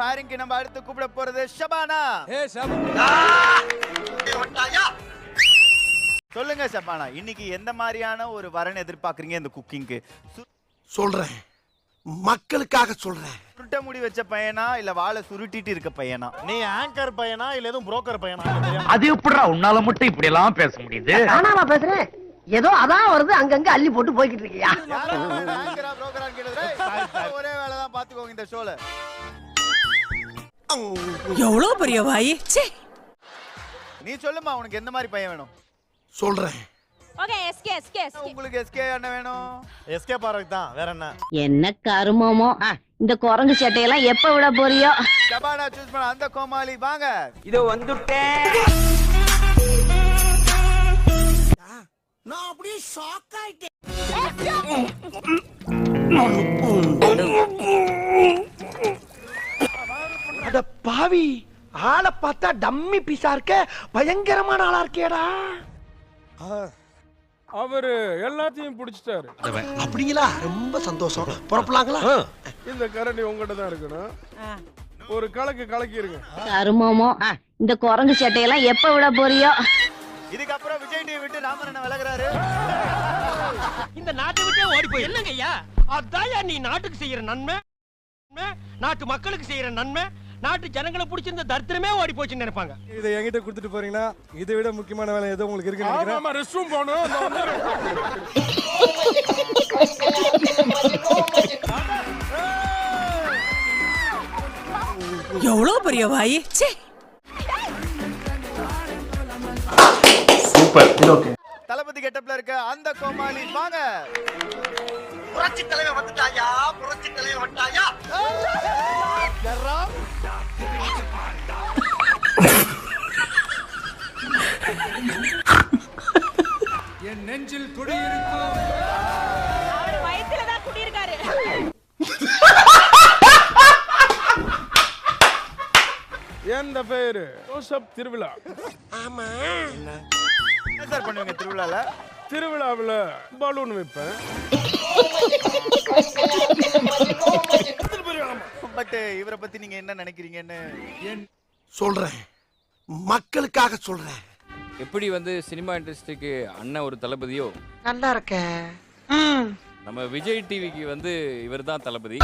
பேரிங்க்கு நம்ம அடுத்து கூப்பிட போறது ஷபானா. சொல்லுங்க ஷபானா, இன்னைக்கு எந்த மாதிரியான ஒரு வரன் எதிர்பார்க்கறீங்க இந்த குக்கிங்க்கு? சொல்றேன், மக்களுக்காக சொல்றேன். சுருட்ட முடி வச்ச பையனா இல்ல வாளை சுருட்டிட்டு இருக்க பையனா? நீ ஆங்கர் பையனா இல்ல எதுவும் புரோக்கர் பையனா? அது எப்படிடா உன்னால மட்டும் இப்படி எல்லாம் பேச முடியுது? நானா பேசுறேன்? ஏதோ அதான் வருது, அங்கங்க அள்ளி போட்டு போய்கிட்டு இருக்கியா? ஆங்கரா புரோக்கரா கேக்குறது ஒரே வேலை தான், பாத்துக்கோங்க இந்த ஷோல. எவ்வளவு பெரிய வாய். நீ சொல்லுமா, உனக்கு எந்த மாதிரி பையன் வேணும்? சொல்றேன். Okay, SK. உங்களுக்கு எஸ்கே என்ன வேணும்? எஸ்கே பார்வதி தான், வேற என்ன? என்ன கருமமோ இந்த குரங்கு சட்டையெல்லாம் எப்ப விட போறியோ? ஷபானா சூஸ் பண்ண அந்த கோமாளி வாங்க. இதோ வந்துட்டேன். நான் அப்படியே ஷாக் ஆயிட்டேன். அட பாவி, ஆளை பார்த்தா டம்மி பீஸா இருக்க, பயங்கரமான ஆளா இருக்கேடா. அவரு எல்லாத்தையும் பிடிச்சிட்டாரு. அப்படிங்களா? ரொம்ப சந்தோஷம். புறப்படலாங்களா? இந்த கரண்டி உங்ககிட்ட தான் இருக்கணும். ஒரு கலக்கி இருங்க. கருமமோ இந்த குரங்கு சட்டையெல்லாம் எப்ப விட போறியோ? இதுக்கப்புறம் விஜய் டிவி விட்டு ராமரண்ண விலகுறாரு. இந்த நாட்டை விட்டே ஓடி போய் என்னங்க ஐயா? அதான் நீ நாட்டுக்கு செய்யற நன்மை, நாட்டு மக்களுக்கு செய்யற நன்மை, நாட்டு ஜனங்களை பிடிச்சிருந்த தரித்திரமே ஓடி போச்சுன்னு நினைப்பாங்க. இதை என்கிட்ட கொடுத்துட்டு போறீங்கன்னா இதை விட முக்கியமான வேலை ஏதோ உங்களுக்கு இருக்குன்னு நினைக்கிறேன். ஆமா, ரெஸ்ட் ரூம் போணும். எவ்வளவு பெரிய வாய். சூப்பர். இது ஓகே. தளபதி கெட்டப்ல இருக்க அந்த கோமாளி வாங்க. புரட்சி தலைவர் வந்துட்டாயா, புரட்சி தலைவர் வந்துட்டாயா. என் நெஞ்சில் குடியிருக்கும். அவர் வயித்துல தான் குடியிருக்காரு. எந்த பேரு? ஜோசப் திருவிழா. ஆமா. என்ன சார் பண்ணுவீங்க திருவிழால? திருவிழாவில் பலூன் வைப்பேன். பட் இவரை பத்தி நீங்க என்ன நினைக்கிறீங்கன்னு? சொல்றேன், மக்களுக்காக சொல்றேன். எப்படி வந்து சினிமா இண்டஸ்ட்ரிக்கு அண்ணன் ஒரு தளபதியோ, நல்லா இருக்க. நம்ம விஜய் டிவிக்கு வந்து இவர் தான் தளபதி.